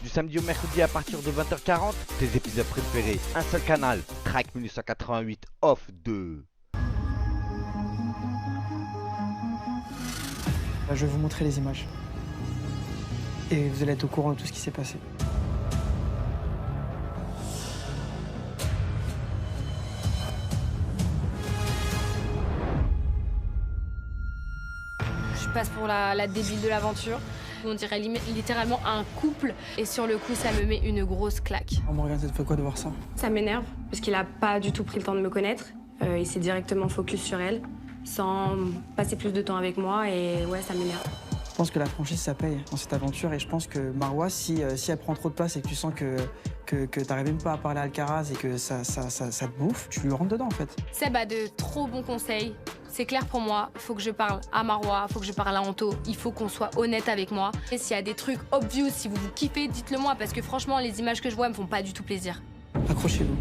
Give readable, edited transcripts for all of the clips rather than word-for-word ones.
Du samedi au mercredi à partir de 20h40, tes épisodes préférés, un seul canal, Track 1988 Off 2. Je vais vous montrer les images. Et vous allez être au courant de tout ce qui s'est passé. Je passe pour la débile de l'aventure. On dirait littéralement un couple. Et sur le coup, ça me met une grosse claque. Oh Morgane, ça te fait quoi de voir ça? Ça m'énerve, parce qu'il a pas du tout pris le temps de me connaître. Il s'est directement focus sur elle, sans passer plus de temps avec moi. Et ouais, ça m'énerve. Je pense que la franchise, ça paye dans cette aventure. Et je pense que Marwa, si elle prend trop de place et que tu sens que t'arrives même pas à parler à Alcaraz et que ça te bouffe, tu lui rentres dedans, en fait. Seb a de trop bons conseils. C'est clair pour moi, il faut que je parle à Marwa, il faut que je parle à Anto, il faut qu'on soit honnête avec moi. Et s'il y a des trucs obvious, si vous kiffez, dites-le moi, parce que franchement, les images que je vois me font pas du tout plaisir. Accrochez-vous.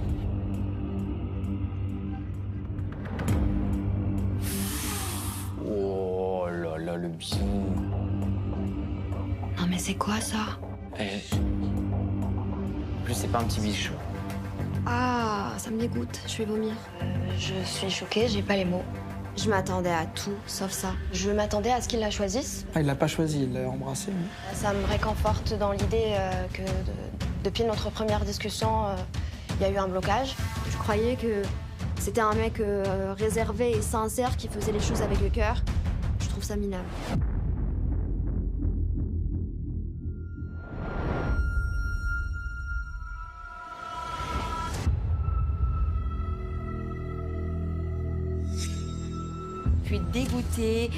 Oh là là, le bisou. Non mais c'est quoi ça? En plus, c'est pas un petit bichou. Ah, ça me dégoûte, je vais vomir. Je suis choquée, j'ai pas les mots. Je m'attendais à tout, sauf ça. Je m'attendais à ce qu'il la choisisse. Ah, il l'a pas choisi, il l'a embrassé. Oui. Ça me réconforte dans l'idée que depuis notre première discussion, il y a eu un blocage. Je croyais que c'était un mec réservé et sincère qui faisait les choses avec le cœur. Je trouve ça minable. Je suis dégoûtée.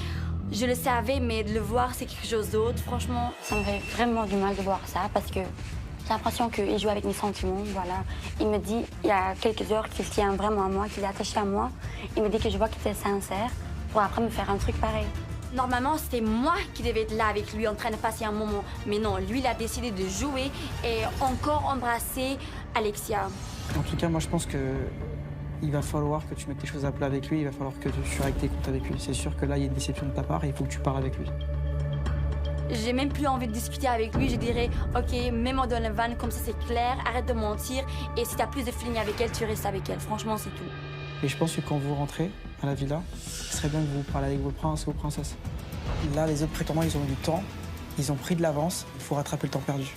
Je le savais, mais de le voir, c'est quelque chose d'autre. Franchement, ça me fait vraiment du mal de voir ça parce que j'ai l'impression qu'il joue avec mes sentiments. Voilà. Il me dit, il y a quelques heures, qu'il tient vraiment à moi, qu'il est attaché à moi. Il me dit que je vois qu'il est sincère pour après me faire un truc pareil. Normalement, c'était moi qui devais être là avec lui en train de passer un moment. Mais non, lui, il a décidé de jouer et encore embrasser Alexia. En tout cas, moi, je pense que il va falloir que tu mettes les choses à plat avec lui, il va falloir que tu règles tes comptes avec lui. C'est sûr que là, il y a une déception de ta part et il faut que tu parles avec lui. J'ai même plus envie de discuter avec lui. Je dirais, OK, mets-moi dans le van, comme ça c'est clair, arrête de mentir. Et si t'as plus de feeling avec elle, tu restes avec elle. Franchement, c'est tout. Et je pense que quand vous rentrez à la villa, ce serait bien que vous parliez avec vos princes et vos princesses. Là, les autres prétendants, ils ont eu du temps, ils ont pris de l'avance, il faut rattraper le temps perdu.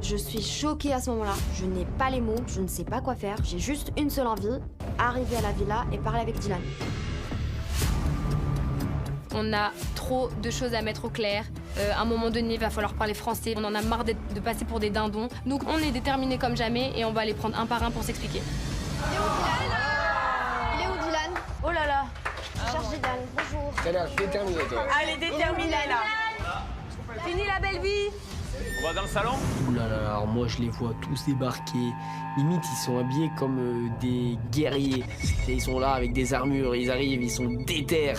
Je suis choquée à ce moment-là. Je n'ai pas les mots, je ne sais pas quoi faire. J'ai juste une seule envie, arriver à la villa et parler avec Dylan. On a trop de choses à mettre au clair. À un moment donné, il va falloir parler français. On en a marre de passer pour des dindons. Donc on est déterminés comme jamais et on va les prendre un par un pour s'expliquer. Il est où Dylan? Oh là là. Je cherche Dylan, bonjour. T'as l'air déterminé, toi. Allez, déterminée là. Fini la belle vie. On va dans le salon? Ouh là là, alors moi je les vois tous débarquer. Limite, ils sont habillés comme des guerriers. Et ils sont là avec des armures, ils arrivent, ils sont déter.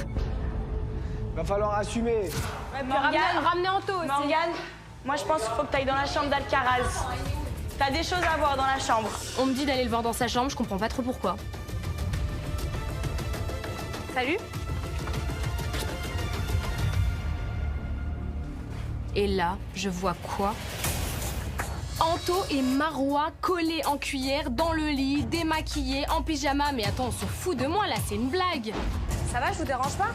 Va falloir assumer. Ouais, ramenez Anto aussi. Morgane, moi je pense qu'il faut que tu ailles dans la chambre d'Alcaraz. T'as des choses à voir dans la chambre. On me dit d'aller le voir dans sa chambre, je comprends pas trop pourquoi. Salut. Et là, je vois quoi? Anto et Marwa collés en cuillère dans le lit, démaquillés, en pyjama. Mais attends, on se fout de moi là, c'est une blague. Ça va, je vous dérange pas?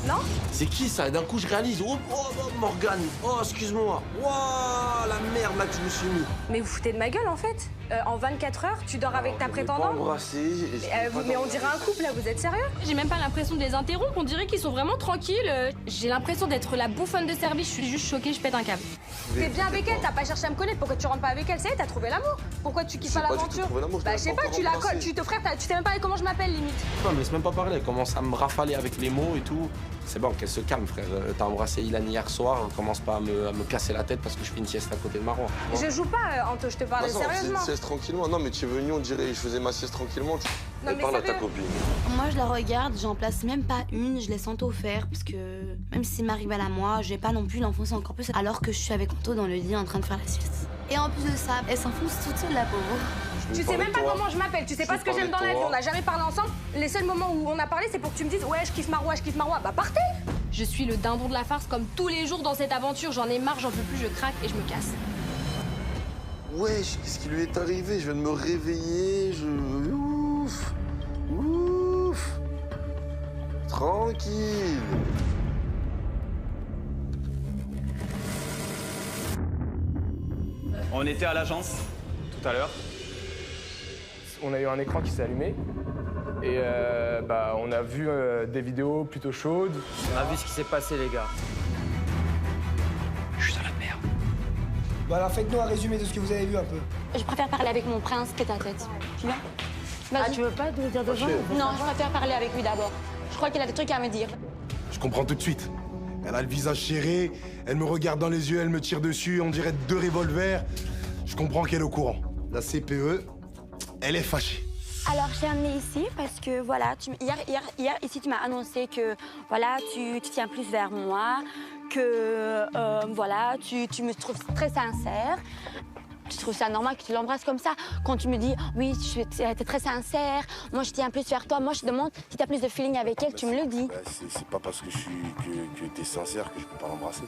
Non? C'est qui ça? D'un coup je réalise. Oh, Morgane. Oh, excuse-moi. Waouh, la merde là que je me suis mis. Mais vous foutez de ma gueule en fait. En 24 heures, tu dors avec ta prétendante? Mais on dirait un couple là, vous êtes sérieux? J'ai même pas l'impression de les interrompre, on dirait qu'ils sont vraiment tranquilles. J'ai l'impression d'être la bouffonne de service, je suis juste choquée, je pète un câble. T'es bien avec elle, t'as pas cherché à me connaître, pourquoi tu rentres pas avec elle? Ça y est, t'as trouvé l'amour. Pourquoi tu kiffes pas l'aventure? Bah je sais pas, tu la colles, tu te frères, tu t'es même pas dit comment je m'appelle limite. Non, mais laisse même pas parler. Elle commence à me rafaler avec les mots et tout. C'est bon, qu'elle se calme, frère. T'as embrassé Ilan hier soir, commence pas à me casser la tête parce que je fais une sieste à côté de Marwa. Je joue pas, Anto, je te parlais sérieusement. Une sieste tranquillement. Non, mais tu es venu, on dirait, je faisais ma sieste tranquillement. Non, mais parle à ta sérieux. copine. Moi, je la regarde, j'en place même pas une, je laisse Anto faire, parce que même si c'est ma rivale à moi, je vais pas non plus l'enfoncer encore plus, alors que je suis avec Anto dans le lit en train de faire la sieste. Et en plus de ça, elle s'enfonce toute seule, la pauvre. Tu sais même pas comment je m'appelle, tu sais pas ce que j'aime dans la vie, on n'a jamais parlé ensemble. Les seuls moments où on a parlé, c'est pour que tu me dises ouais, je kiffe Marois, je kiffe Marois. Bah partez. Je suis le dindon de la farce comme tous les jours dans cette aventure. J'en ai marre, j'en peux plus, je craque et je me casse. Wesh, qu'est-ce qui lui est arrivé? Je viens de me réveiller, Ouf. Ouf. Tranquille. On était à l'agence tout à l'heure. On a eu un écran qui s'est allumé et on a vu des vidéos plutôt chaudes. On a vu ce qui s'est passé, les gars. Je suis dans la merde. Bon alors faites-nous un résumé de ce que vous avez vu un peu. Je préfère parler avec mon prince tête à tête. Tu viens? Ah, tu veux pas nous dire devant? Non, je préfère parler avec lui d'abord. Je crois qu'il a des trucs à me dire. Je comprends tout de suite. Elle a le visage serré, elle me regarde dans les yeux, elle me tire dessus, on dirait 2 revolvers. Je comprends qu'elle est au courant. La CPE, elle est fâchée. Alors, je t'ai amené ici parce que, voilà, hier ici, tu m'as annoncé que, voilà, tu tiens plus vers moi, que, voilà, tu me trouves très sincère. Je trouve ça normal que tu l'embrasses comme ça. Quand tu me dis, oui, t'es très sincère, moi je tiens plus vers toi, moi je te demande si t'as plus de feeling avec elle, tu me le dis. C'est pas parce que que t'es sincère que je peux pas l'embrasser.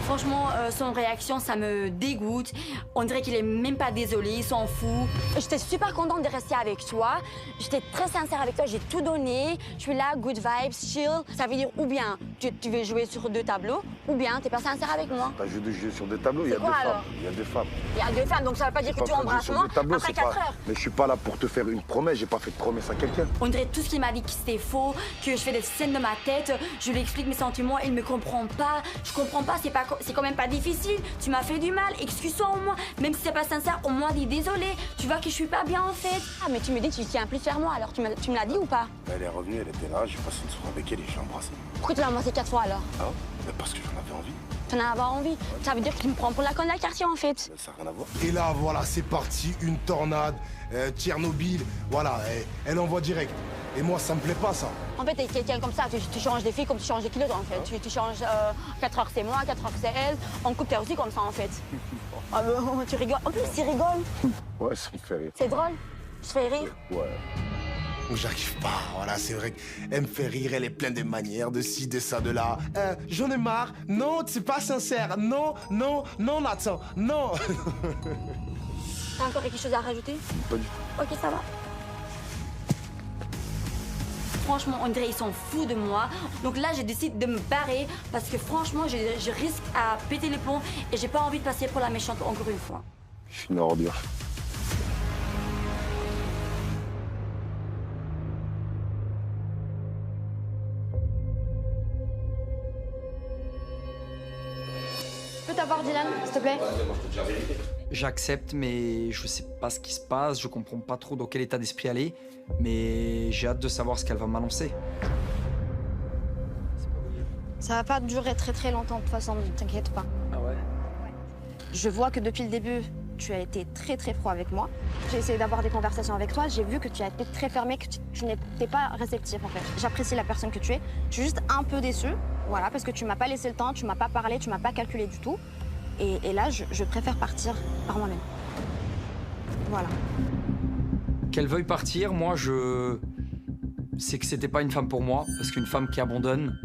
Franchement, son réaction, ça me dégoûte. On dirait qu'il est même pas désolé, il s'en fout. J'étais super contente de rester avec toi. J'étais très sincère avec toi, j'ai tout donné. Je suis là, good vibes, chill. Ça veut dire ou bien tu veux jouer sur 2 tableaux, ou bien t'es pas sincère avec moi. T'as joué de jouer sur 2 tableaux, il y a 2 femmes. Il y a 2 femmes. Il y a 2 femmes, donc ça veut pas dire que tu embrasses moi après 4 heures. Mais je suis pas là pour te faire une promesse, j'ai pas fait de promesse à quelqu'un. On dirait tout ce qu'il m'a dit que c'était faux, que je fais des scènes de ma tête, je lui explique mes sentiments, il me comprend pas. Je comprends pas, c'est quand même pas difficile. Tu m'as fait du mal, excuse-toi au moins. Même si c'est pas sincère, au moins dis désolé. Tu vois que je suis pas bien en fait. Ah mais tu me dis que tu tiens plus vers moi, alors tu me l'as dit ou pas? Elle est revenue, elle était là, j'ai passé une soirée avec elle et je l'ai embrassée. Pourquoi tu l'as embrassée 4 fois alors? Ah, mais parce que j'en avais envie. T'en as avoir envie. Ça veut dire que tu me prends pour la conne de la quartier en fait. Ça n'a rien à voir. Et là, voilà, c'est parti, une tornade, Tchernobyl, voilà, elle envoie direct. Et moi, ça me plaît pas, ça. En fait, t'es quelqu'un comme ça, tu changes des filles comme tu changes des kilos en fait. Tu changes 4 heures c'est moi, 4 heures c'est elle. En couple, t'es aussi comme ça en fait. Ah, tu rigoles. En plus, tu rigoles. Ouais, ça me fait rire. C'est drôle. Je te fais rire. Ouais. J'arrive pas, voilà, c'est vrai qu'elle me fait rire, elle est pleine de manières, de ci, de ça, de là. J'en ai marre, non, c'est pas sincère, non, non, non, Nathan, non. T'as encore quelque chose à rajouter? Pas du tout. Ok, ça va. Franchement, on dirait qu'ils s'en foutent de moi. Donc là, j'ai décidé de me barrer parce que franchement, je risque à péter les plombs et j'ai pas envie de passer pour la méchante encore une fois. Je suis une ordure. Je peux t'avoir Dylan, s'il te plaît? J'accepte, mais je sais pas ce qui se passe, je comprends pas trop dans quel état d'esprit elle est, mais j'ai hâte de savoir ce qu'elle va m'annoncer. Ça va pas durer très longtemps de toute façon, ne t'inquiète pas. Ah ouais? Je vois que depuis le début, tu as été très froid avec moi. J'ai essayé d'avoir des conversations avec toi, j'ai vu que tu as été très fermé, que tu n'étais pas réceptif en fait. J'apprécie la personne que tu es, je suis juste un peu déçue, voilà, parce que tu m'as pas laissé le temps, tu m'as pas parlé, tu m'as pas calculé du tout. Et là, je préfère partir par moi-même. Voilà. Qu'elle veuille partir, moi, c'est que c'était pas une femme pour moi, parce qu'une femme qui abandonne,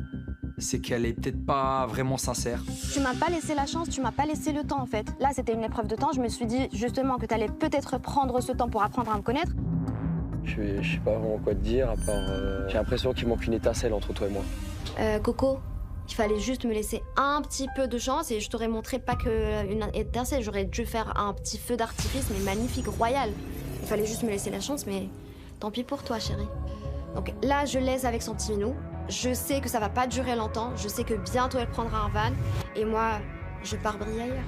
c'est qu'elle est peut-être pas vraiment sincère. Tu m'as pas laissé la chance, tu m'as pas laissé le temps en fait. Là, c'était une épreuve de temps, je me suis dit justement que tu allais peut-être prendre ce temps pour apprendre à me connaître. Je sais pas vraiment quoi te dire, à part... J'ai l'impression qu'il manque une étincelle entre toi et moi. Coco, il fallait juste me laisser un petit peu de chance et je t'aurais montré pas qu'une étincelle, j'aurais dû faire un petit feu d'artifice, mais magnifique, royal. Il fallait juste me laisser la chance, mais tant pis pour toi, chérie. Donc là, je laisse avec son petit minou. Je sais que ça va pas durer longtemps, je sais que bientôt elle prendra un van, et moi, je pars briller ailleurs.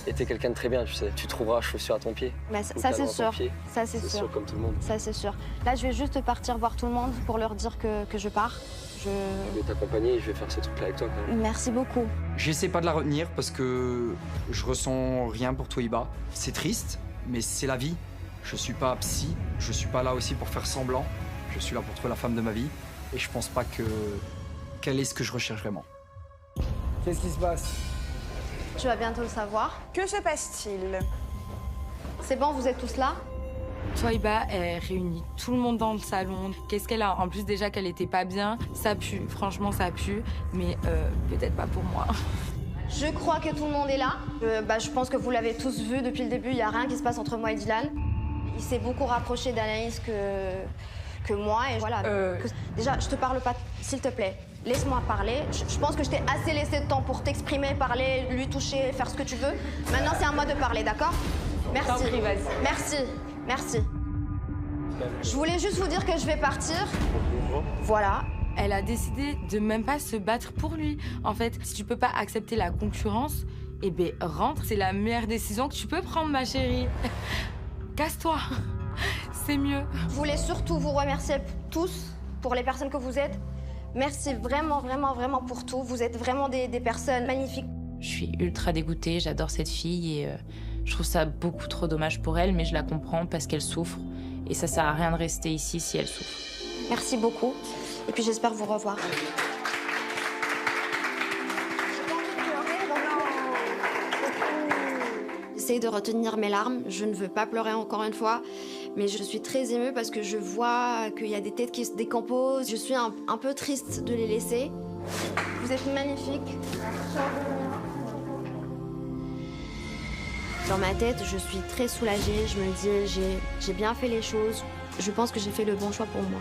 Et t'es quelqu'un de très bien, tu sais. Tu trouveras chaussure à ton pied. Mais ça c'est sûr, ça c'est sûr. Comme tout le monde. Ça c'est sûr. Là, je vais juste partir voir tout le monde pour leur dire que je pars. Je vais t'accompagner et je vais faire ce truc-là avec toi quand même. Merci beaucoup. J'essaie pas de la retenir parce que je ressens rien pour Toiba. C'est triste, mais c'est la vie. Je suis pas psy, je suis pas là aussi pour faire semblant. Je suis là pour trouver la femme de ma vie. Et je pense pas qu'elle est ce que je recherche vraiment. Qu'est-ce qui se passe? Tu vas bientôt le savoir. Que se passe-t-il? C'est bon, vous êtes tous là? Twaïba, elle réunit tout le monde dans le salon. Qu'est-ce qu'elle a? En plus, déjà qu'elle était pas bien, ça pue. Franchement, ça pue. Mais peut-être pas pour moi. Je crois que tout le monde est là. Je pense que vous l'avez tous vu depuis le début. Il n'y a rien qui se passe entre moi et Dylan. Il s'est beaucoup rapproché d'Anaïs que moi. Et voilà. Déjà, je te parle pas, s'il te plaît. Laisse-moi parler. Je pense que je t'ai assez laissé de temps pour t'exprimer, parler, lui toucher, faire ce que tu veux. Maintenant, c'est à moi de parler, d'accord? Merci. Merci. Merci. Je voulais juste vous dire que je vais partir. Voilà. Elle a décidé de même pas se battre pour lui. En fait, si tu peux pas accepter la concurrence, eh ben rentre. C'est la meilleure décision que tu peux prendre, ma chérie. Casse-toi. C'est mieux. Je voulais surtout vous remercier tous pour les personnes que vous êtes. Merci vraiment, vraiment, vraiment pour tout. Vous êtes vraiment des personnes magnifiques. Je suis ultra dégoûtée. J'adore cette fille et je trouve ça beaucoup trop dommage pour elle, mais je la comprends parce qu'elle souffre. Et ça sert à rien de rester ici si elle souffre. Merci beaucoup. Et puis j'espère vous revoir. J'essaie de retenir mes larmes. Je ne veux pas pleurer encore une fois. Mais je suis très émue parce que je vois qu'il y a des têtes qui se décomposent. Je suis un peu triste de les laisser. Vous êtes magnifiques. Dans ma tête, je suis très soulagée. Je me dis, j'ai bien fait les choses. Je pense que j'ai fait le bon choix pour moi.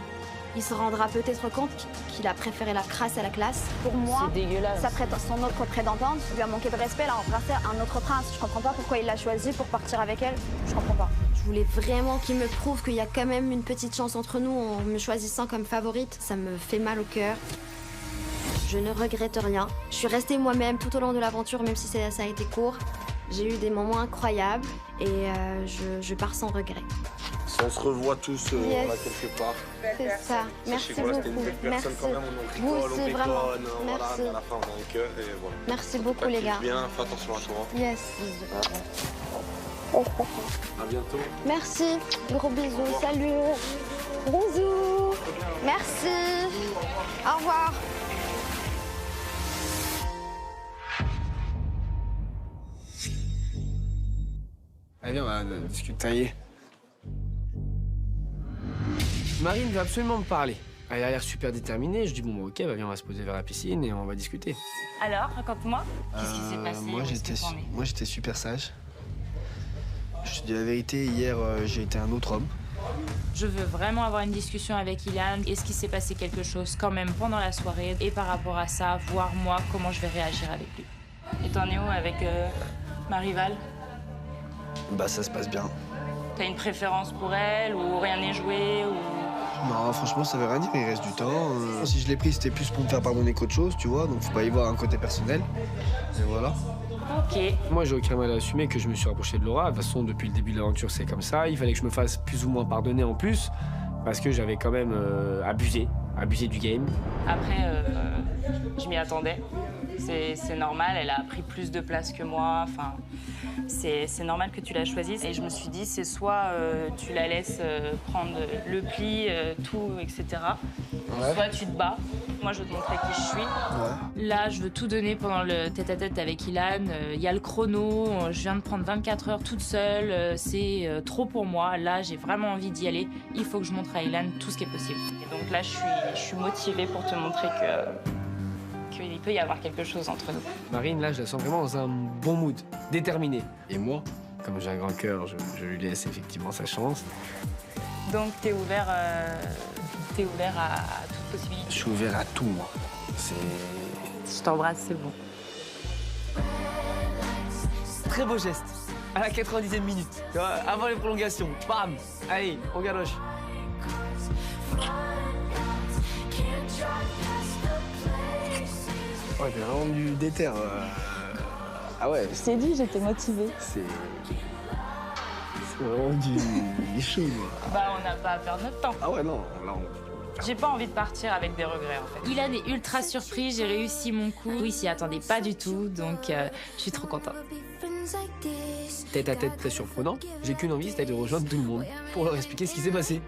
Il se rendra peut-être compte qu'il a préféré la crasse à la classe. Pour moi, c'est dégueulasse. Son autre prétendante lui a manqué de respect, elle a embrassé un autre prince. Je comprends pas pourquoi il l'a choisi pour partir avec elle. Je comprends pas. Je voulais vraiment qu'il me prouve qu'il y a quand même une petite chance entre nous en me choisissant comme favorite. Ça me fait mal au cœur. Je ne regrette rien. Je suis restée moi-même tout au long de l'aventure, même si ça a été court. J'ai eu des moments incroyables et je pars sans regret. On se revoit tous Yes. là quelque part. C'est ça. Merci Sachez que, voilà, c'était une beaucoup. belle personne Merci. quand même, on Vous rigole, aussi, on vraiment. déconne, voilà, Merci. mais à la fin on a un cœur et voilà. Merci beaucoup, les gars. Bien, fais attention à toi. Yes. À bientôt. Merci. Gros bisous. Salut. Bisous. Merci. Au revoir. Allez, viens, on va discuter. Marine veut absolument me parler. Elle a l'air super déterminée. Je dis, bon, ok, bah, viens, on va se poser vers la piscine et on va discuter. Alors, raconte-moi. Qu'est-ce qui s'est passé? Moi, j'étais super sage. Je te dis la vérité, hier, j'ai été un autre homme. Je veux vraiment avoir une discussion avec Ilan. Est-ce qu'il s'est passé quelque chose quand même pendant la soirée? Et par rapport à ça, voir moi comment je vais réagir avec lui. Et t'en es où avec ma rivale? Bah, ça se passe bien. T'as une préférence pour elle ou rien n'est joué ou... Non, franchement, ça veut rien dire, il reste du temps. Si je l'ai pris, c'était plus pour me faire pardonner qu'autre chose, tu vois, donc faut pas y voir un côté personnel. Et voilà. Ok. Moi, j'ai aucun mal à assumer que je me suis rapproché de Laura. De toute façon, depuis le début de l'aventure, c'est comme ça. Il fallait que je me fasse plus ou moins pardonner en plus, parce que j'avais quand même abusé du game. Après, je m'y attendais. C'est normal, elle a pris plus de place que moi. Enfin, c'est normal que tu la choisisses. Et je me suis dit, c'est soit tu la laisses prendre le pli, tout, etc. Ouais. Soit tu te bats. Moi, je veux te montrer qui je suis. Ouais. Là, je veux tout donner pendant le tête-à-tête avec Ilan. Il y a le chrono. Je viens de prendre 24 heures toute seule. C'est trop pour moi. Là, j'ai vraiment envie d'y aller. Il faut que je montre à Ilan tout ce qui est possible. Et donc là, je suis motivée pour te montrer qu'il peut y avoir quelque chose entre nous. Marine, là, je la sens vraiment dans un bon mood, déterminée. Et moi, comme j'ai un grand cœur, je lui laisse effectivement sa chance. Donc, t'es ouvert à toute possibilité? Je suis ouvert à tout, moi. Je t'embrasse, c'est bon. Très beau geste. À la 90e minute, tu vois, avant les prolongations. Bam! Allez, on galoche. Ouais, t'es vraiment du déter. Ah ouais. Je t'ai dit, j'étais motivée. C'est vraiment du chaud, quoi. Bah, on n'a pas à perdre notre temps. Ah ouais, non, là, J'ai pas envie de partir avec des regrets, en fait. Ilan est ultra surpris, j'ai réussi mon coup. Il s'y attendait pas du tout, donc je suis trop contente. Tête à tête très surprenant, j'ai qu'une envie, c'était de rejoindre tout le monde pour leur expliquer ce qui s'est passé.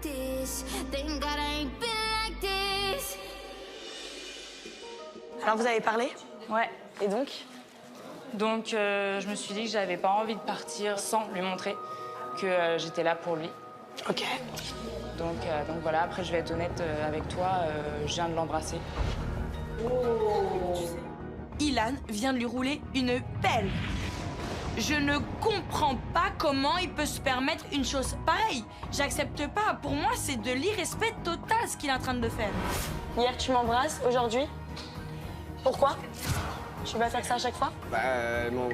Alors, vous avez parlé? Ouais. Et donc? Donc je me suis dit que j'avais pas envie de partir sans lui montrer que j'étais là pour lui. Ok. Donc voilà, après je vais être honnête avec toi, je viens de l'embrasser. Ilan vient de lui rouler une pelle. Je ne comprends pas comment il peut se permettre une chose pareille. J'accepte pas. Pour moi, c'est de l'irrespect total ce qu'il est en train de faire. Hier, tu m'embrasses, aujourd'hui? Pourquoi? Tu vas faire ça à chaque fois? Bah, bon,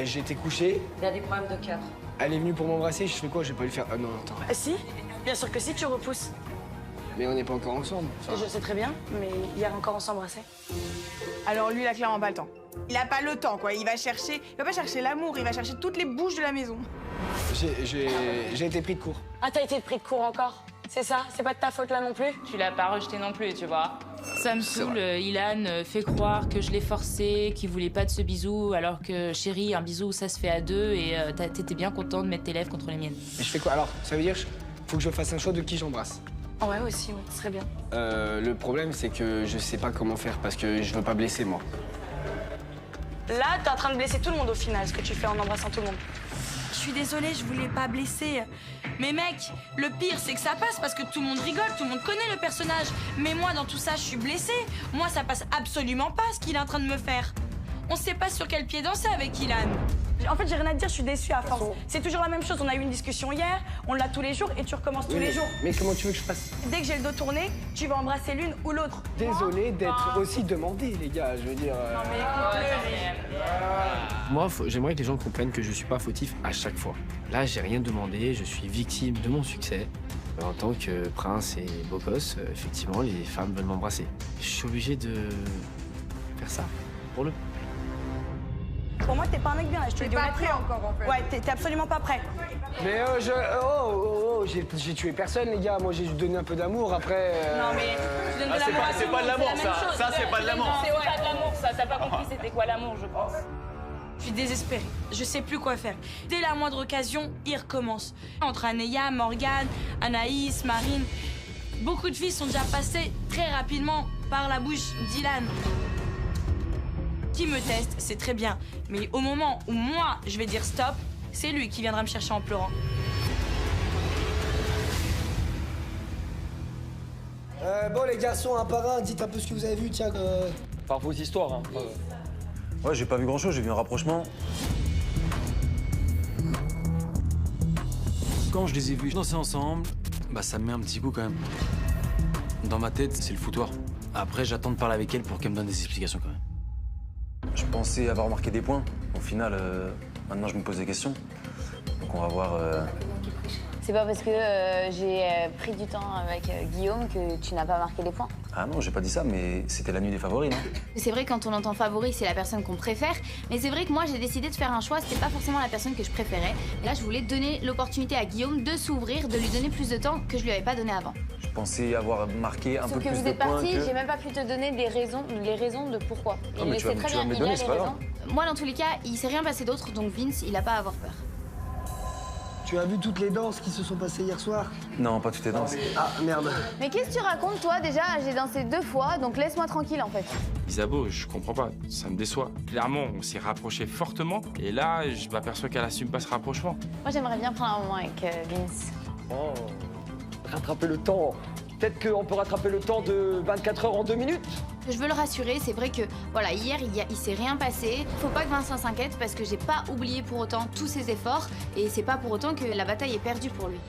j'ai été couché. Il a des problèmes de cœur. Elle est venue pour m'embrasser, je fais quoi? Je vais pas lui faire. Ah non, attends. Si, bien sûr que si, tu repousses. Mais on n'est pas encore ensemble. Enfin... Je sais très bien, mais hier encore on s'embrassait. Alors lui, il a clairement pas le temps. Il a pas le temps, quoi. Il va pas chercher l'amour, il va chercher toutes les bouches de la maison. J'ai été pris de court. Ah, t'as été pris de court encore? C'est ça? C'est pas de ta faute là non plus? Tu l'as pas rejeté non plus, tu vois. Ça me saoule, Ilan fait croire que je l'ai forcé, qu'il voulait pas de ce bisou, alors que chérie, un bisou ça se fait à deux et t'étais bien content de mettre tes lèvres contre les miennes. Et je fais quoi? Alors, ça veut dire faut que je fasse un choix de qui j'embrasse. Ouais, aussi, ouais, ce serait bien. Le problème, c'est que je sais pas comment faire parce que je veux pas blesser, moi. Là, t'es en train de blesser tout le monde au final, ce que tu fais en embrassant tout le monde. Je suis désolée, je voulais pas blesser. Mais mec, le pire, c'est que ça passe parce que tout le monde rigole, tout le monde connaît le personnage. Mais moi, dans tout ça, je suis blessée. Moi, ça passe absolument pas ce qu'il est en train de me faire. On sait pas sur quel pied danser avec Ilan. En fait, j'ai rien à te dire, je suis déçue à force. C'est toujours la même chose. On a eu une discussion hier, on l'a tous les jours et tu recommences tous les jours. Mais comment tu veux que je fasse? Dès que j'ai le dos tourné, tu vas embrasser l'une ou l'autre. Désolé d'être aussi demandé, les gars. Je veux dire. Non, mais écoute-le. Moi, j'aimerais que les gens comprennent que je suis pas fautif à chaque fois. Là, j'ai rien demandé, je suis victime de mon succès. En tant que prince et beau gosse, effectivement, les femmes veulent m'embrasser. Je suis obligé de faire ça pour le. Pour moi, t'es pas un mec bien, là, je te le dis T'es pas honnêtement. prêt encore, en fait. Ouais, t'es absolument pas prêt. Mais j'ai tué personne, les gars. Moi, j'ai donné un peu d'amour. Après. Non, mais tu donnes de l'amour à tout le monde, pas de l'amour, c'est la même chose. ça c'est pas de l'amour. C'est pas de l'amour, ça. T'as pas compris c'était quoi l'amour, je pense. Je suis désespérée. Je sais plus quoi faire. Dès la moindre occasion, il recommence. Entre Anéa, Morgane, Anaïs, Marine, beaucoup de filles sont déjà passées très rapidement par la bouche d'Ilan. Qui me teste, c'est très bien. Mais au moment où moi, je vais dire stop, c'est lui qui viendra me chercher en pleurant. Bon, les garçons, un par un, dites un peu ce que vous avez vu, tiens. Par vos histoires, hein. Ouais, j'ai pas vu grand-chose, j'ai vu un rapprochement. Quand je les ai vus danser ensemble, bah ça me met un petit coup quand même. Dans ma tête, c'est le foutoir. Après, j'attends de parler avec elle pour qu'elle me donne des explications quand même. Je pensais avoir marqué des points. Au final, maintenant, je me pose des questions. Donc, on va voir. C'est pas parce que j'ai pris du temps avec Guillaume que tu n'as pas marqué des points. Ah non, j'ai pas dit ça, mais c'était la nuit des favoris, non? C'est vrai, quand on entend favori, c'est la personne qu'on préfère. Mais c'est vrai que moi, j'ai décidé de faire un choix. C'était pas forcément la personne que je préférais. Et là, je voulais donner l'opportunité à Guillaume de s'ouvrir, de lui donner plus de temps que je lui avais pas donné avant. Je pensais avoir marqué un peu plus de points. Sauf que vous êtes parti, j'ai même pas pu te donner les raisons de pourquoi. Non, mais tu vas me les donner, c'est pas grave. Moi, dans tous les cas, il s'est rien passé d'autre, donc Vince, il a pas à avoir peur. Tu as vu toutes les danses qui se sont passées hier soir? Non, pas toutes les danses. Ah, merde. Mais qu'est-ce que tu racontes, toi? Déjà, j'ai dansé 2 fois, donc laisse-moi tranquille, en fait. Isabeau, je comprends pas, ça me déçoit. Clairement, on s'est rapprochés fortement, et là, je m'aperçois qu'elle assume pas ce rapprochement. Moi, j'aimerais bien prendre un moment avec Vince. Oh, rattraper le temps. Peut-être qu'on peut rattraper le temps de 24 heures en 2 minutes. Je veux le rassurer, c'est vrai que voilà, hier il s'est rien passé. Faut pas que Vincent s'inquiète parce que j'ai pas oublié pour autant tous ses efforts et c'est pas pour autant que la bataille est perdue pour lui.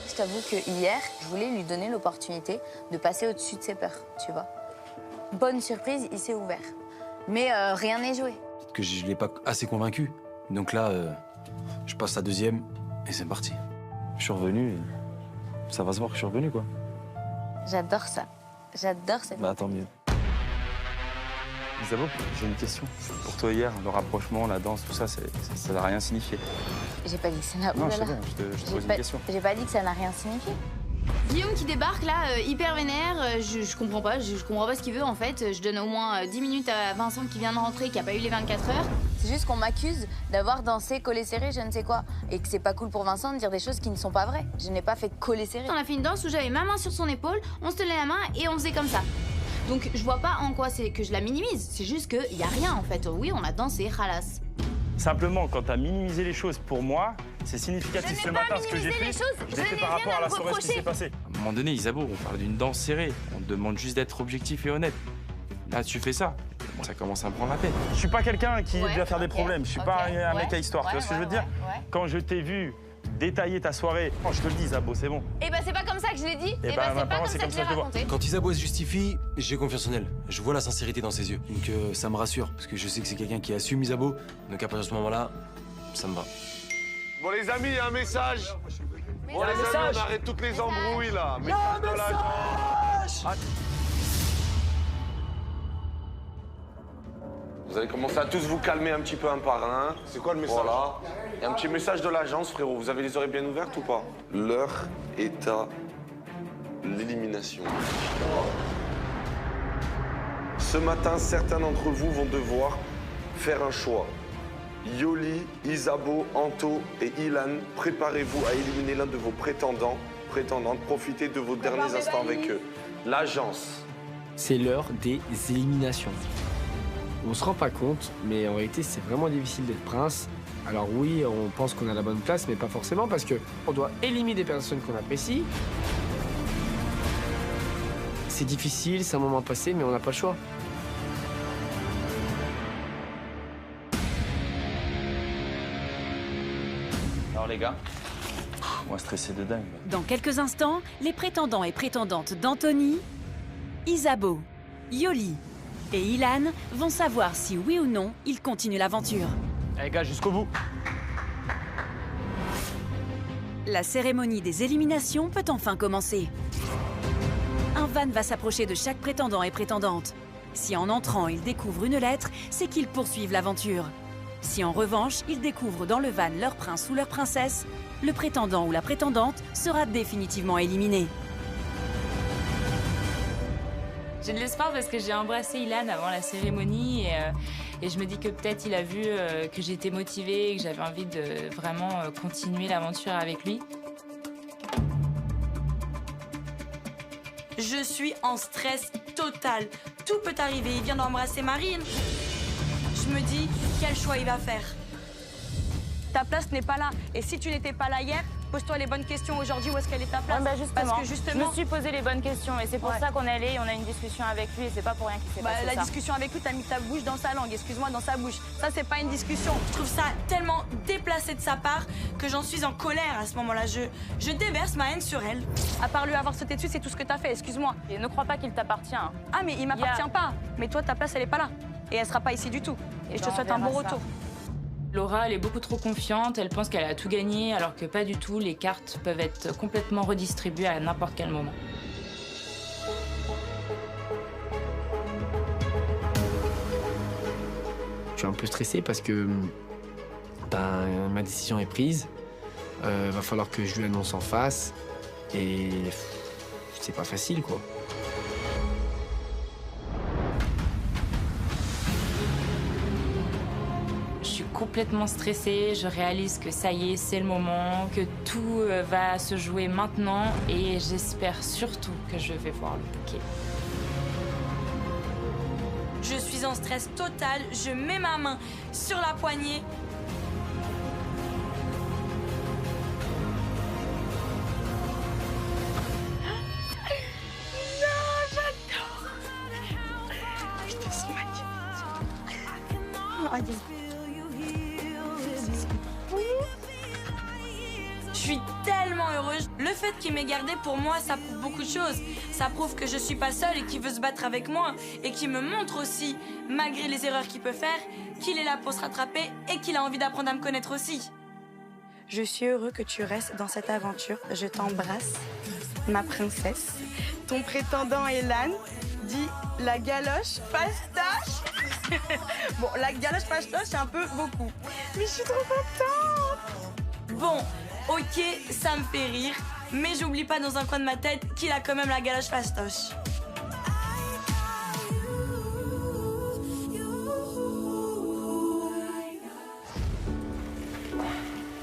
Je t'avoue que hier, je voulais lui donner l'opportunité de passer au-dessus de ses peurs, tu vois. Bonne surprise, il s'est ouvert. Mais rien n'est joué. Peut-être que je l'ai pas assez convaincu. Donc là, je passe à deuxième et c'est parti. Je suis revenu et ça va se voir que je suis revenu, quoi. J'adore ça. J'adore cette... Bah tant mieux. Isabeau, j'ai une question. Pour toi hier, le rapprochement, la danse, tout ça, ça n'a rien signifié. J'ai pas dit que ça n'a... Non, c'est bon, je te pose une question. J'ai pas dit que ça n'a rien signifié. Guillaume qui débarque là, hyper vénère, je comprends pas, je comprends pas ce qu'il veut en fait. Je donne au moins 10 minutes à Vincent qui vient de rentrer, qui a pas eu les 24 heures. C'est juste qu'on m'accuse d'avoir dansé collé serré, je ne sais quoi. Et que c'est pas cool pour Vincent de dire des choses qui ne sont pas vraies. Je n'ai pas fait collé serré. On a fait une danse où j'avais ma main sur son épaule, on se tenait la main et on faisait comme ça. Donc je vois pas en quoi c'est que je la minimise, c'est juste qu'il y a rien en fait. Oui, on a dansé, khalas. Simplement, quand tu as minimisé les choses pour moi, c'est significatif. Ce matin, ce que j'ai fait, je l'ai fait par rapport à la soirée, ce qui s'est passé. À un moment donné, Isabeau, on parle d'une danse serrée. On te demande juste d'être objectif et honnête. Là, tu fais ça. Ça commence à me prendre la tête. Je suis pas quelqu'un qui doit faire des problèmes. Je suis pas un mec à histoire. Tu vois ce que je veux dire? Quand je t'ai vu détailler ta soirée, je te le dis, Isabeau, c'est bon. Et bah c'est pas comme ça que je l'ai dit. Et bah c'est pas comme ça que je l'ai raconté. Quand Isabeau se justifie, j'ai confiance en elle. Je vois la sincérité dans ses yeux. Donc ça me rassure, parce que je sais que c'est quelqu'un qui assume Isabeau. Donc à partir de ce moment-là, ça me va. Bon les amis, il y a un message. Bon les amis, on arrête toutes les embrouilles là. Message de l'agence. Vous allez commencer à tous vous calmer un petit peu un par un. C'est quoi le message? Voilà. Il y a un petit message de l'agence, frérot. Vous avez les oreilles bien ouvertes ou pas? L'heure est à l'élimination. Ce matin, certains d'entre vous vont devoir faire un choix. Yoli, Isabeau, Anto et Ilan, préparez-vous à éliminer l'un de vos prétendantes. Profitez de vos derniers instants avec eux. L'agence. C'est l'heure des éliminations. On se rend pas compte, mais en réalité, c'est vraiment difficile d'être prince. Alors oui, on pense qu'on a la bonne place, mais pas forcément, parce qu'on doit éliminer des personnes qu'on apprécie. C'est difficile, c'est un moment passé, mais on n'a pas le choix. Alors les gars, moi stressé de dingue. Dans quelques instants, les prétendants et prétendantes d'Anthony, Isabeau, Yoli et Ilan vont savoir si oui ou non ils continuent l'aventure. Les gars, jusqu'au bout. La cérémonie des éliminations peut enfin commencer. Un van va s'approcher de chaque prétendant et prétendante. Si en entrant, ils découvrent une lettre, c'est qu'ils poursuivent l'aventure. Si en revanche, ils découvrent dans le van leur prince ou leur princesse, le prétendant ou la prétendante sera définitivement éliminé. J'ai de l'espoir parce que j'ai embrassé Ilan avant la cérémonie et je me dis que peut-être il a vu que j'étais motivée et que j'avais envie de vraiment continuer l'aventure avec lui. Je suis en stress total. Tout peut arriver. Il vient d'embrasser Marine. Je me dis, quel choix il va faire? Ta place n'est pas là. Et si tu n'étais pas là hier, pose-toi les bonnes questions aujourd'hui, où est-ce qu'elle est ta place? Justement, parce que justement, je me suis posé les bonnes questions et c'est pour ça qu'on est allé et on a une discussion avec lui et c'est pas pour rien qu'il s'est passé ça. La discussion avec lui, t'as mis ta bouche dans sa langue, excuse-moi, dans sa bouche. Ça, c'est pas une discussion. Je trouve ça tellement déplacé de sa part que j'en suis en colère à ce moment-là. Je déverse ma haine sur elle. À part lui avoir sauté dessus, c'est tout ce que t'as fait, excuse-moi. Et ne crois pas qu'il t'appartient. Ah, mais il m'appartient pas. Mais toi, ta place, elle est pas là. Et elle sera pas ici du tout. Et je te souhaite un bon retour. Laura, elle est beaucoup trop confiante, elle pense qu'elle a tout gagné, alors que pas du tout, les cartes peuvent être complètement redistribuées à n'importe quel moment. Je suis un peu stressé parce que ma décision est prise. Va falloir que je lui annonce en face. Et c'est pas facile, quoi. Je suis complètement stressée, je réalise que ça y est, c'est le moment, que tout va se jouer maintenant et j'espère surtout que je vais voir le bouquet. Je suis en stress total, je mets ma main sur la poignée. Je suis tellement heureuse. Le fait qu'il m'ait gardée, pour moi, ça prouve beaucoup de choses. Ça prouve que je suis pas seule et qu'il veut se battre avec moi. Et qu'il me montre aussi, malgré les erreurs qu'il peut faire, qu'il est là pour se rattraper et qu'il a envie d'apprendre à me connaître aussi. Je suis heureux que tu restes dans cette aventure. Je t'embrasse, ma princesse. Ton prétendant Elan dit la galoche fastoche. Bon, la galoche fastoche, c'est un peu beaucoup. Mais je suis trop contente. Bon, ok, ça me fait rire. Mais j'oublie pas dans un coin de ma tête qu'il a quand même la galoche fastoche.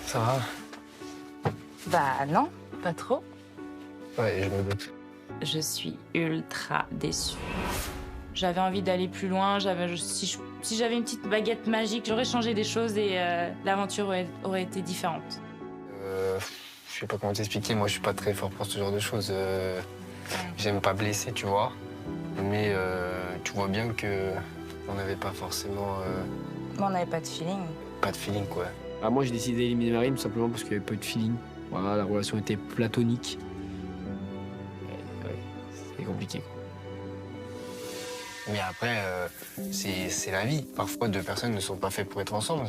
Ça va? Bah non, pas trop. Ouais, je me doute. Je suis ultra déçue. J'avais envie d'aller plus loin. Si j'avais une petite baguette magique, j'aurais changé des choses et l'aventure aurait été différente. Je sais pas comment t'expliquer, moi je suis pas très fort pour ce genre de choses. J'aime pas blesser, tu vois. Mais tu vois bien que on n'avait pas forcément... Moi, on n'avait pas de feeling. Pas de feeling, quoi. Ah, moi, j'ai décidé d'éliminer Marine tout simplement parce qu'il n'y avait pas eu de feeling. Voilà, la relation était platonique. Ouais, c'est compliqué, quoi. Mais après, c'est la vie. Parfois, deux personnes ne sont pas faites pour être ensemble.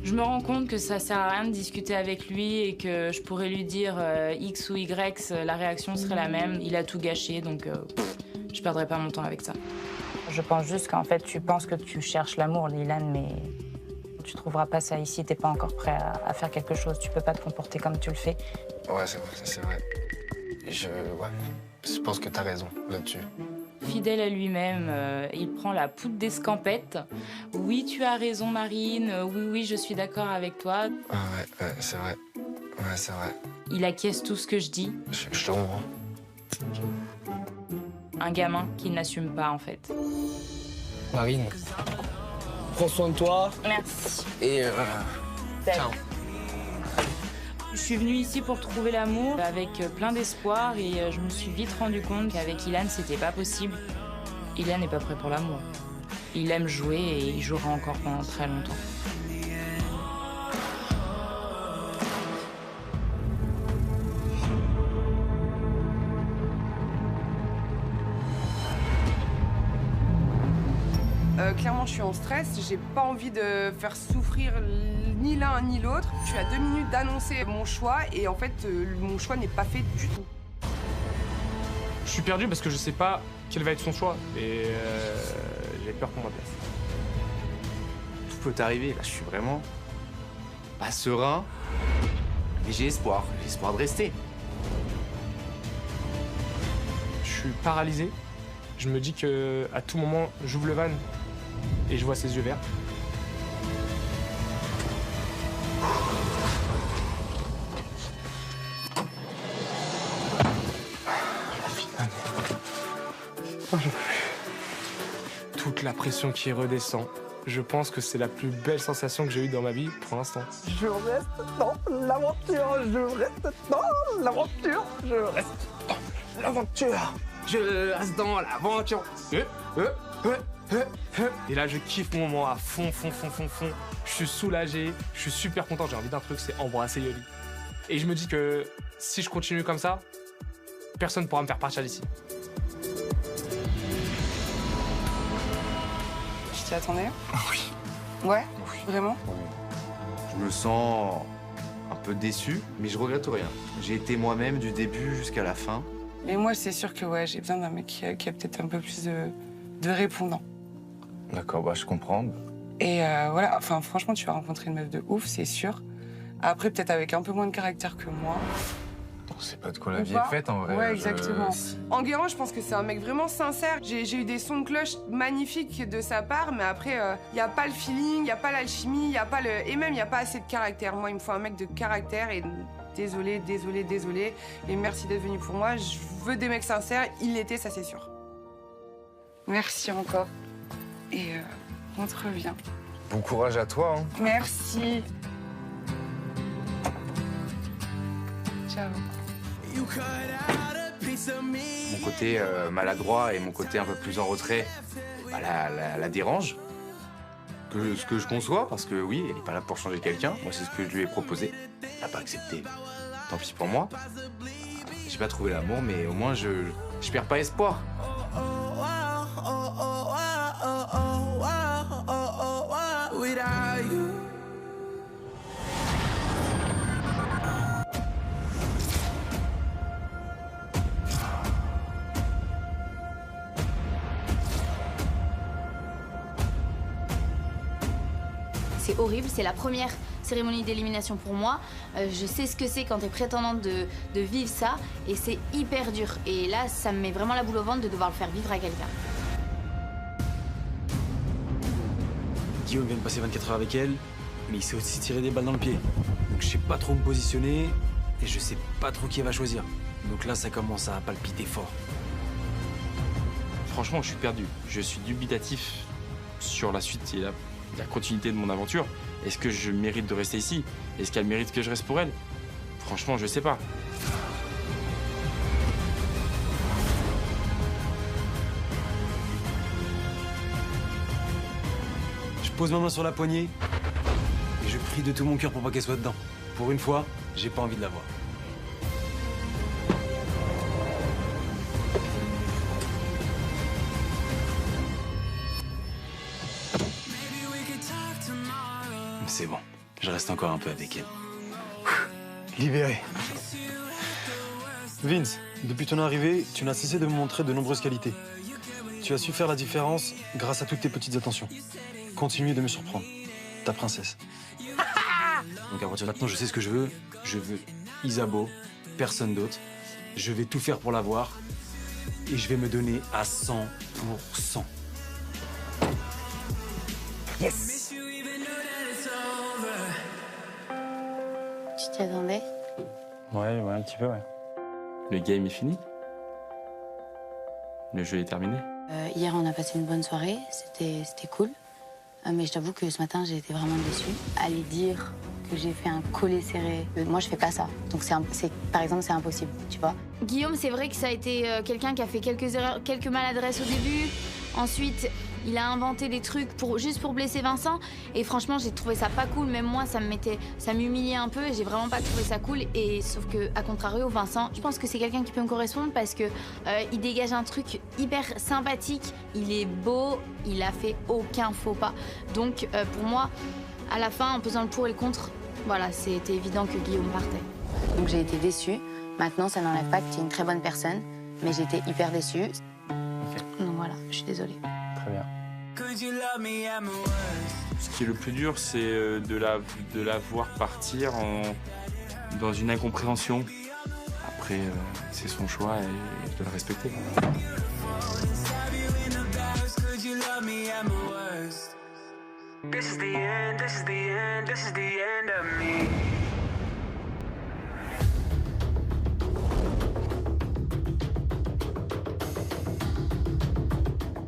Je me rends compte que ça sert à rien de discuter avec lui et que je pourrais lui dire X ou Y, la réaction serait la même. Il a tout gâché, donc je perdrai pas mon temps avec ça. Je pense juste qu'en fait, tu penses que tu cherches l'amour, Lilan, mais tu trouveras pas ça ici. T'es pas encore prêt à faire quelque chose. Tu peux pas te comporter comme tu le fais. Ouais, c'est vrai. Je pense que t'as raison là-dessus. Fidèle à lui-même, il prend la poudre d'escampette. Oui, tu as raison, Marine. Oui, je suis d'accord avec toi. Ah ouais, c'est vrai. Ouais, c'est vrai. Il acquiesce tout ce que je dis. Je te comprends. Un gamin qui n'assume pas, en fait. Marine, prends soin de toi. Merci. Et ciao. Je suis venue ici pour trouver l'amour avec plein d'espoir et je me suis vite rendu compte qu'avec Ilan, c'était pas possible. Ilan n'est pas prêt pour l'amour. Il aime jouer et il jouera encore pendant très longtemps. Clairement, je suis en stress. J'ai pas envie de faire souffrir ni l'un ni l'autre. Je suis à 2 minutes d'annoncer mon choix et en fait, mon choix n'est pas fait du tout. Je suis perdu parce que je sais pas quel va être son choix et j'ai peur pour ma place. Tout peut arriver, là je suis vraiment pas serein, mais j'ai espoir de rester. Je suis paralysé. Je me dis que à tout moment, j'ouvre le van et je vois ses yeux verts. Toute la pression qui redescend. Je pense que c'est la plus belle sensation que j'ai eue dans ma vie pour l'instant. Je reste dans l'aventure, je reste dans l'aventure, je reste dans l'aventure. Je reste dans l'aventure. Et là, je kiffe mon moment à fond. Je suis soulagé, je suis super content. J'ai envie d'un truc, c'est embrasser Yoli. Et je me dis que si je continue comme ça, personne ne pourra me faire partir d'ici. Tu t'y attendais? Oui. Ouais? Vraiment? Je me sens un peu déçu, mais je regrette rien. J'ai été moi-même du début jusqu'à la fin. Et moi, c'est sûr que ouais, j'ai besoin d'un mec qui a peut-être un peu plus de répondant. D'accord, bah je comprends. Et voilà, enfin franchement, tu vas rencontrer une meuf de ouf, c'est sûr. Après, peut-être avec un peu moins de caractère que moi. On sait pas de quoi la vie est faite en vrai. Ouais, exactement. Enguerrand, je pense que c'est un mec vraiment sincère. J'ai eu des sons de cloche magnifiques de sa part, mais après, il n'y a pas le feeling, il n'y a pas l'alchimie, il n'y a pas le... Et même, il n'y a pas assez de caractère. Moi, il me faut un mec de caractère et... Désolée. Et merci d'être venu pour moi. Je veux des mecs sincères. Il l'était, ça c'est sûr. Merci encore. Et on te revient. Bon courage à toi. Hein. Merci. Ciao. Mon côté maladroit et mon côté un peu plus en retrait bah, la dérange. Ce que je conçois, parce que oui, elle n'est pas là pour changer quelqu'un. Moi, c'est ce que je lui ai proposé. Elle n'a pas accepté. Tant pis pour moi. J'ai pas trouvé l'amour, mais au moins, je perds pas espoir. C'est horrible, c'est la première cérémonie d'élimination pour moi. Je sais ce que c'est quand t'es prétendante de vivre ça et c'est hyper dur. Et là, ça me met vraiment la boule au ventre de devoir le faire vivre à quelqu'un. Guillaume vient de passer 24 heures avec elle, mais il s'est aussi tiré des balles dans le pied. Donc je sais pas trop me positionner et je sais pas trop qui elle va choisir. Donc là, ça commence à palpiter fort. franchement, je suis perdu. Je suis dubitatif sur la suite et la continuité de mon aventure. Est-ce que je mérite de rester ici? Est-ce qu'elle mérite que je reste pour elle? Franchement, je sais pas. Je pose ma main sur la poignée et je prie de tout mon cœur pour pas qu'elle soit dedans. Pour une fois, j'ai pas envie de la voir. C'est bon, je reste encore un peu avec elle. Libéré. Vince, depuis ton arrivée, tu n'as cessé de me montrer de nombreuses qualités. Tu as su faire la différence grâce à toutes tes petites attentions. Continue de me surprendre. Ta princesse. Donc à partir de maintenant, je sais ce que je veux. Je veux Isabeau, personne d'autre. Je vais tout faire pour l'avoir. Et je vais me donner à 100%. Yes. Tu t'y attendais? Ouais, un petit peu, ouais. Le game est fini. Le jeu est terminé. Hier, on a passé une bonne soirée. C'était cool. Mais je t'avoue que ce matin, j'ai été vraiment déçue. Aller dire que j'ai fait un collet serré, moi, je fais pas ça. Donc, par exemple, c'est impossible, tu vois. Guillaume, c'est vrai que ça a été quelqu'un qui a fait quelques erreurs, quelques maladresses au début. Ensuite, il a inventé des trucs juste pour blesser Vincent. Et franchement, j'ai trouvé ça pas cool. Même moi, ça m'humiliait un peu et j'ai vraiment pas trouvé ça cool. Et sauf que, à contrario, Vincent, je pense que c'est quelqu'un qui peut me correspondre parce que il dégage un truc hyper sympathique. Il est beau, il a fait aucun faux pas. Donc, pour moi, à la fin, en pesant le pour et le contre, voilà, c'était évident que Guillaume partait. Donc, j'ai été déçue. Maintenant, ça n'enlève pas que tu es une très bonne personne. Mais j'ai été hyper déçue. Donc voilà, je suis désolée. Très bien. Ce qui est le plus dur, c'est de la voir partir dans une incompréhension. Après, c'est son choix et je dois le respecter.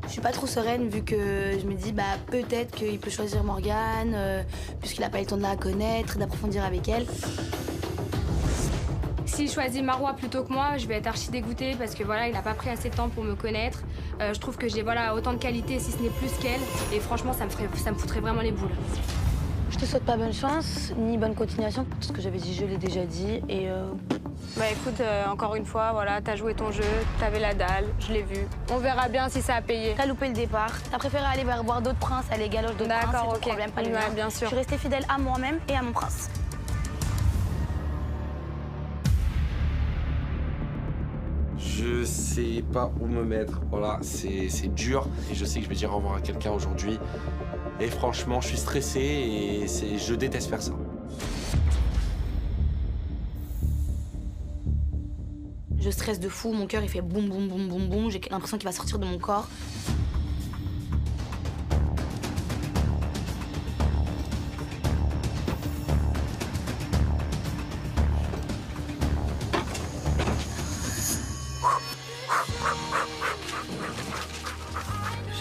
Je suis pas trop sereine vu que je me dis peut-être qu'il peut choisir Morgane puisqu'il a pas eu le temps de la connaître, d'approfondir avec elle. S'il choisit Marois plutôt que moi, je vais être archi dégoûtée parce que voilà, il a pas pris assez de temps pour me connaître. Je trouve que j'ai autant de qualité si ce n'est plus qu'elle. Et franchement, ça me foutrait vraiment les boules. Je te souhaite pas bonne chance, ni bonne continuation. Tout ce que j'avais dit, je l'ai déjà dit. Et Bah écoute, encore une fois, voilà, t'as joué ton jeu, t'avais la dalle, je l'ai vu. On verra bien si ça a payé. T'as loupé le départ. T'as préféré aller voir d'autres princes, aller galoche d'autres princes. D'accord, c'est ton ok. problème, pas le mien. Ouais, bien sûr. Je suis restée fidèle à moi-même et à mon prince. Je sais pas où me mettre. Voilà, c'est dur. Et je sais que je vais dire au revoir à quelqu'un aujourd'hui. Et franchement, je suis stressé et je déteste faire ça. Je stresse de fou, mon cœur il fait boum boum boum boum boum, j'ai l'impression qu'il va sortir de mon corps.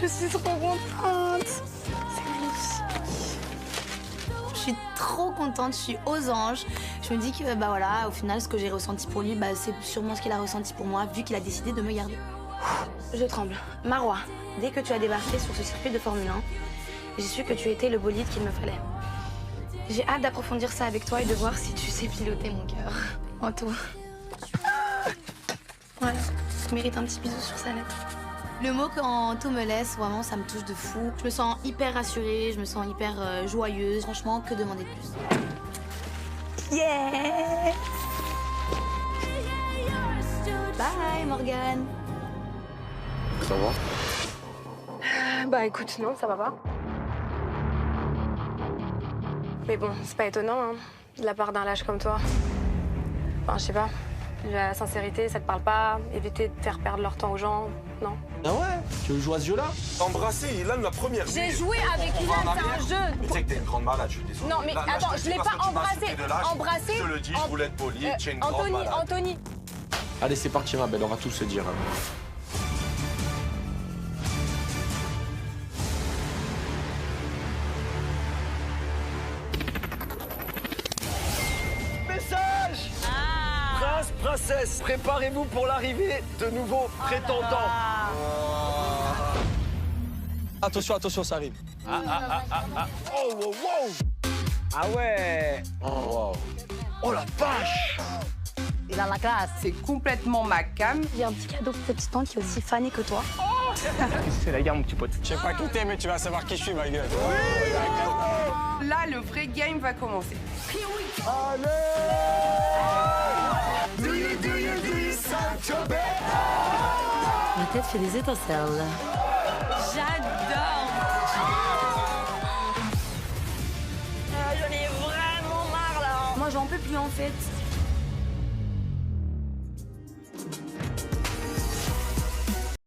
Je suis trop contente. C'est magnifique. Je suis trop contente, je suis aux anges. Je me dis que voilà, au final, ce que j'ai ressenti pour lui, c'est sûrement ce qu'il a ressenti pour moi, vu qu'il a décidé de me garder. Je tremble. Marois, dès que tu as débarqué sur ce circuit de Formule 1, j'ai su que tu étais le bolide qu'il me fallait. J'ai hâte d'approfondir ça avec toi et de voir si tu sais piloter mon cœur. En tout. Voilà, tu mérites un petit bisou sur sa lettre. Le mot quand tout me laisse, vraiment, ça me touche de fou. Je me sens hyper rassurée, je me sens hyper joyeuse. Franchement, que demander de plus? Yeah! Bye, Morgane. Ça va? Bah écoute, non, ça va pas. Mais bon, c'est pas étonnant, hein, de la part d'un lâche comme toi. Enfin, je sais pas. La sincérité, ça te parle pas. Éviter de faire perdre leur temps aux gens, non? Ah ouais? Tu veux jouer à ce jeu-là? Embrasser Ilan la première nuit. J'ai joué avec Ilan, c'est un jeu. Mais tu sais que t'es une grande malade, je suis désolé. Non, mais attends, je l'ai pas embrassé. Embrassé. Je te le dis, je voulais être poli, tu es une grande malade. Anthony. Allez, c'est parti, ma belle, on va tout se dire. princesses, préparez-vous pour l'arrivée de nouveaux prétendants. Attention, attention, ça arrive. Oh, wow, wow. Ah ouais. Oh, wow. Oh la vache. Il a la classe. C'est complètement ma cam. J'ai un petit cadeau pour ta petite tante qui est aussi fanée que toi. C'est la guerre, mon petit pote. Je sais pas qui t'es, mais tu vas savoir qui je suis, ma gueule. Là, le vrai game va commencer. Allez. Ma tête fait des étincelles. J'adore. J'en ai vraiment marre là. Moi, j'en peux plus en fait.